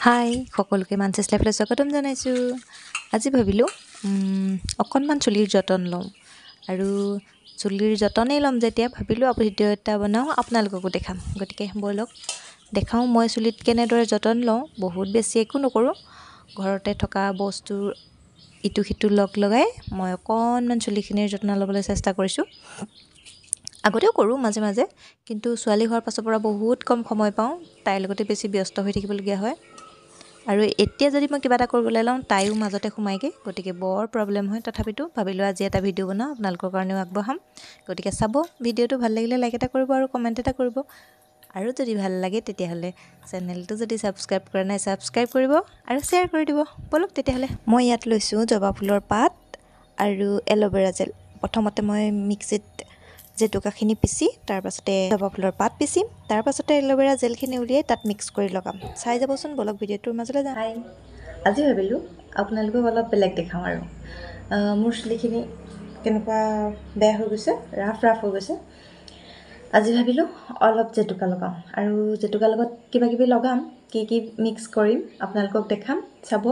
হাই সকলোকে মানচেছ লাইফলৈ স্বাগতম জনাইছোঁ। আজি ভাবিলোঁ অকণমান চুলিৰ যতন লওঁ আৰু চুলিৰ যতনেই ল'ম যেতিয়া ভাবিলোঁ ভিডিঅ' এটা বনাওঁ আপোনালোককো দেখাম। গতিকে ব'লক দেখাওঁ মই চুলিত কেনেদৰে যতন লওঁ। বহুত বেছি একো নকৰোঁ, ঘৰতে থকা বস্তু ইটো সিটো লগাই মই অকণমান চুলিখিনিৰ যত্ন ল'বলৈ চেষ্টা কৰিছোঁ। আগতেও কৰোঁ মাজে মাজে, কিন্তু ছোৱালী হোৱাৰ পাছৰ পৰা বহুত কম সময় পাওঁ, তাইৰ লগতে বেছি ব্যস্ত হৈ থাকিবলগীয়া হয়। আৰু এতিয়া যদি মই কিবা এটা কৰিবলৈ লওঁ তাইও মাজতে সোমাইগৈ, গতিকে বৰ প্ৰব্লেম হয়। তথাপিতো ভাবিলোঁ আজি এটা ভিডিঅ' বনাওঁ, আপোনালোকৰ কাৰণেও আগবঢ়াম। গতিকে চাব, ভিডিঅ'টো ভাল লাগিলে লাইক এটা কৰিব আৰু কমেণ্ট এটা কৰিব। আৰু যদি ভাল লাগে তেতিয়াহ'লে চেনেলটো যদি ছাবস্ক্ৰাইব কৰা নাই ছাবস্ক্ৰাইব কৰিব আৰু শ্বেয়াৰ কৰি দিব। ব'লক তেতিয়াহ'লে। মই ইয়াত লৈছোঁ জবা ফুলৰ পাত আৰু এল'ভেৰা জেল। প্ৰথমতে মই মিক্সিত জেতুকাখিনি পিচি তাৰপাছতে জবা ফুলৰ পাত পিচিম, তাৰপাছতে এল'ভেৰা জেলখিনি উলিয়াই তাত মিক্স কৰি লগাম। চাই যাবচোন, ব'লক ভিডিঅ'টোৰ মাজলৈ যাম। আজি ভাবিলোঁ আপোনালোকক অলপ বেলেগ দেখাওঁ আৰু মোৰ চুলিখিনি কেনেকুৱা বেয়া হৈ গৈছে, ৰাফ হৈ গৈছে। আজি ভাবিলোঁ অলপ জেতুকা লগাওঁ আৰু জেতুকাৰ লগত কিবা কিবি লগাম, কি মিক্স কৰিম আপোনালোকক দেখাম। চাব,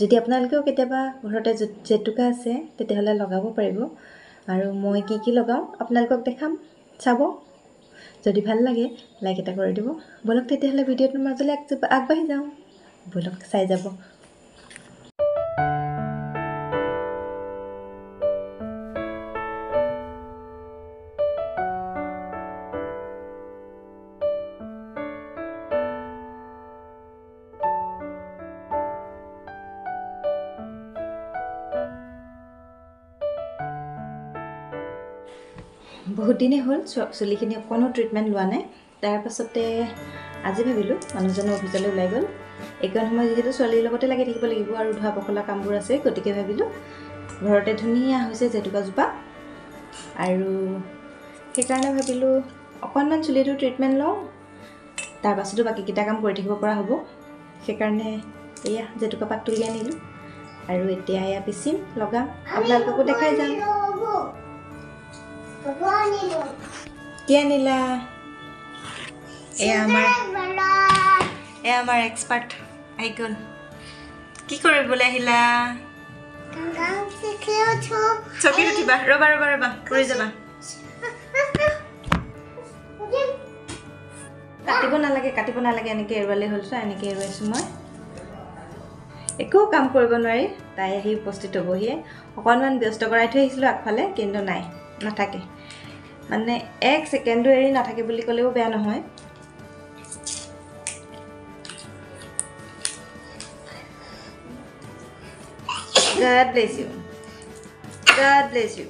যদি আপোনালোকেও কেতিয়াবা ঘৰতে জেতুকা আছে তেতিয়াহ'লে লগাব পাৰিব। আৰু মই কি লগাওঁ আপোনালোকক দেখাম, চাব। যদি ভাল লাগে লাইক এটা কৰি দিব। ব'লক তেতিয়াহ'লে ভিডিঅ'টোৰ মাজলৈ আগবাঢ়ি যাওঁ। ব'লক চাই যাব। বহুত দিনেই হ'ল চুলিখিনি অকণো ট্ৰিটমেণ্ট লোৱা নাই। তাৰপাছতে আজি ভাবিলোঁ মানুহজনে অফিচলৈ ওলাই গ'ল, এইকণ সময় যিহেতু ছোৱালীৰ লগতে লাগি থাকিব লাগিব আৰু ধোৱা পখলা কামবোৰ আছে, গতিকে ভাবিলোঁ ঘৰতে ধুনীয়া হৈছে জেতুকাজোপা আৰু সেইকাৰণে ভাবিলোঁ অকণমান চুলিটো ট্ৰিটমেণ্ট লওঁ, তাৰপাছতো বাকীকেইটা কাম কৰি থাকিব পৰা হ'ব। সেইকাৰণে এয়া জেতুকা পাত তুলি আনিলোঁ আৰু এতিয়া এয়া পিচিম, লগাম, আপোনালোককো দেখাই যাম। কি আনিলা? এয়া আমাৰ এক্সপাৰ্ট আহি গ'ল। কি কৰিবলৈ আহিলা? চকীত উঠিবা, ৰ'বা পৰি যাবা। কাটিব নালাগে এনেকৈ এৰুৱালে হ'ল। চোৱা, এনেকৈ এৰুৱাইছোঁ মই। একো কাম কৰিব নোৱাৰি, তাই আহি উপস্থিত হ'বহিয়ে। অকণমান ব্যস্ত কৰাই থৈ আহিছিলোঁ আগফালে, কিন্তু নাথাকে। মানে 1 ছেকেণ্ডো এৰি নাথাকে বুলি ক'লেও বেয়া নহয়। God bless you. God bless you.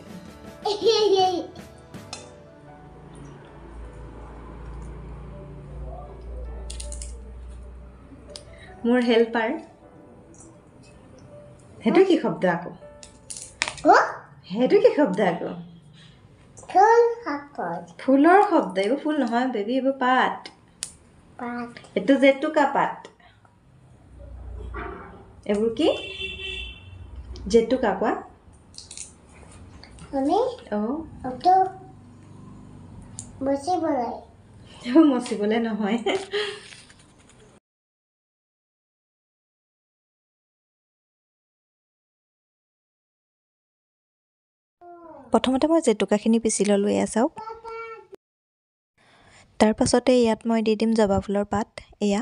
মোৰ হেল্পাৰ। সেইটো কি শব্দ আকৌ? ফুলৰ শব্দ। এইবোৰ ফুল নহয় বেবী, এইবোৰ পাত। এইটো জেতুকা পাত। এইবোৰ কি? জেতুকা কোৱা। মচিবলৈ নহয়। প্ৰথমতে মই জেতুকাখিনি পিচি ল'লোঁ, এয়া চাওক। তাৰপাছতে ইয়াত মই দি দিম জবা ফুলৰ পাত। এয়া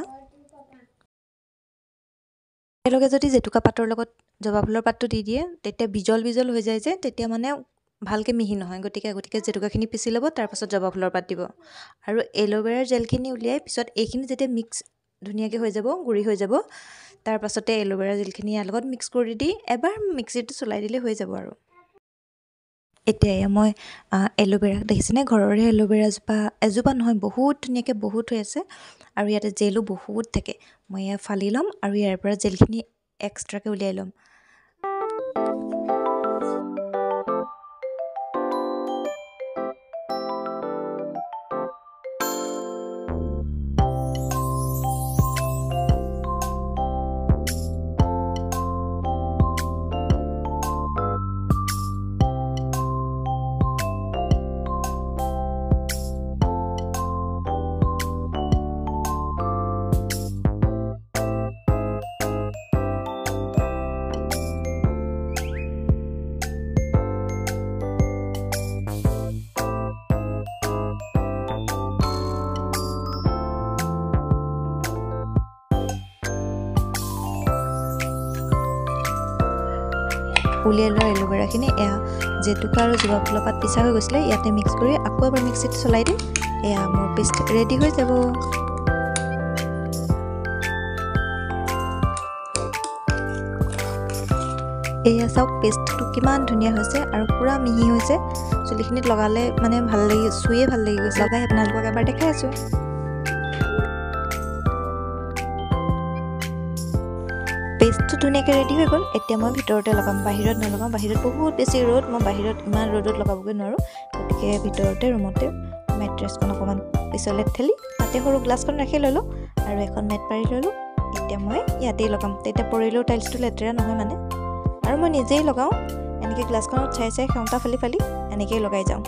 একেলগে যদি জেতুকা পাতৰ লগত জবা ফুলৰ পাতটো দি দিয়ে তেতিয়া বিজল হৈ যায় যে, তেতিয়া মানে ভালকৈ মিহি নহয়। গতিকে জেতুকাখিনি পিচি ল'ব, তাৰপাছত জবা ফুলৰ পাত দিব আৰু এল'ভেৰাৰ জেলখিনি উলিয়াই পিছত এইখিনি যেতিয়া মিক্স ধুনীয়াকৈ হৈ যাব, গুড়ি হৈ যাব, তাৰপাছতে এল'ভেৰা জেলখিনি ইয়াৰ লগত মিক্স কৰি দি এবাৰ মিক্সিটো চলাই দিলে হৈ যাব আৰু। এতিয়া মই এল'ভেৰা দেখিছেনে, ঘৰৰে এজোপা নহয়, বহুত ধুনীয়াকৈ বহুত হৈ আছে আৰু ইয়াতে জেলো বহুত থাকে। মই এয়া ফালি ল'ম আৰু ইয়াৰ পৰা জেলখিনি এক্সট্ৰাকৈ উলিয়াই ল'ম। উলিয়াই লোৱা এল'ভেৰাখিনি এয়া জেতুকা আৰু জবা ফুলৰ পাত পিছা হৈ গৈছিলে ইয়াতে মিক্স কৰি আকৌ এবাৰ মিক্সিত চলাই দিম এয়া মোৰ পেষ্ট ৰেডি হৈ যাব এয়া চাওক পেষ্টটো কিমান ধুনীয়া হৈছে আৰু পুৰা মিহি হৈছে চুলিখিনিত লগালে মানে ভাল লাগি চুইয়ে ভাল লাগি গৈছে লগাই আপোনালোকক এবাৰ দেখাই আছোঁ পেষ্টটো ধুনীয়াকৈ ৰেডি হৈ গ'ল এতিয়া মই ভিতৰতে লগাম বাহিৰত নলগাওঁ বাহিৰত বহুত বেছি ৰ'দ মই বাহিৰত ইমান ৰ'দত লগাবগৈ নোৱাৰোঁ গতিকে ভিতৰতে ৰুমতে মেট্ৰেছখন অকণমান পিছলৈ ঠেলি তাতে সৰু গ্লাছখন ৰাখি ল'লোঁ আৰু এখন মেট পাৰি ল'লোঁ এতিয়া মই ইয়াতেই লগাম তেতিয়া পৰিলেও টাইলছটো লেতেৰা নহয় মানে আৰু মই নিজেই লগাওঁ এনেকৈ গ্লাছখনত চাই চাই সেউতা ফালি ফালি এনেকৈয়ে লগাই যাওঁ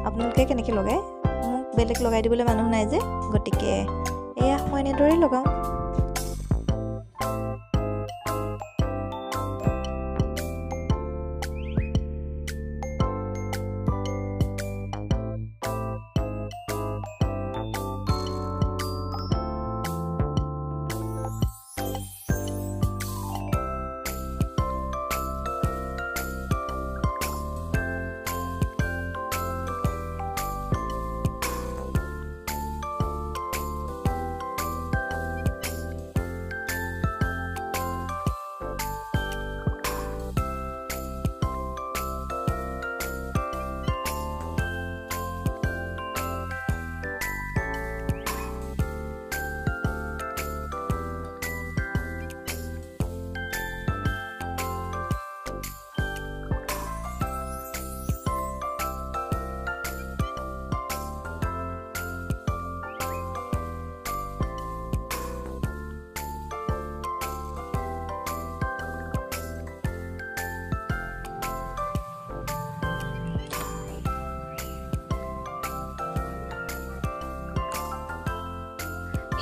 আপোনালোকে কেনেকৈ লগায় মোক বেলেগ লগাই দিবলৈ মানুহ নাই যে গতিকে এয়া মই এনেদৰেই লগাওঁ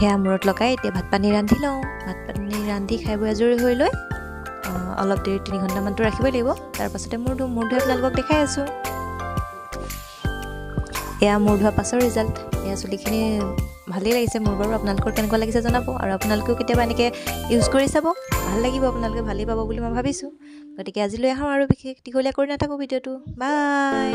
সেয়া মূৰত লগাই এতিয়া ভাত পানী ৰান্ধি লওঁ ভাত পানী ৰান্ধি খাই বৈ আজৰি হৈ লৈ অলপ দেৰি 3 ঘণ্টামানটো ৰাখিবই লাগিব তাৰপাছতে মূৰ ধুই আপোনালোকক দেখাই আছোঁ এয়া মূৰ ধোৱা পাছৰ ৰিজাল্ট এয়া চুলিখিনি ভালেই লাগিছে মোৰ বাৰু আপোনালোকৰ কেনেকুৱা লাগিছে জনাব আৰু আপোনালোকেও কেতিয়াবা এনেকৈ ইউজ কৰি চাব ভাল লাগিব আপোনালোকে ভালেই পাব বুলি মই ভাবিছোঁ গতিকে আজিলৈ আহোঁ আৰু বিশেষ দীঘলীয়া কৰি নাথাকোঁ ভিডিঅ'টো বাই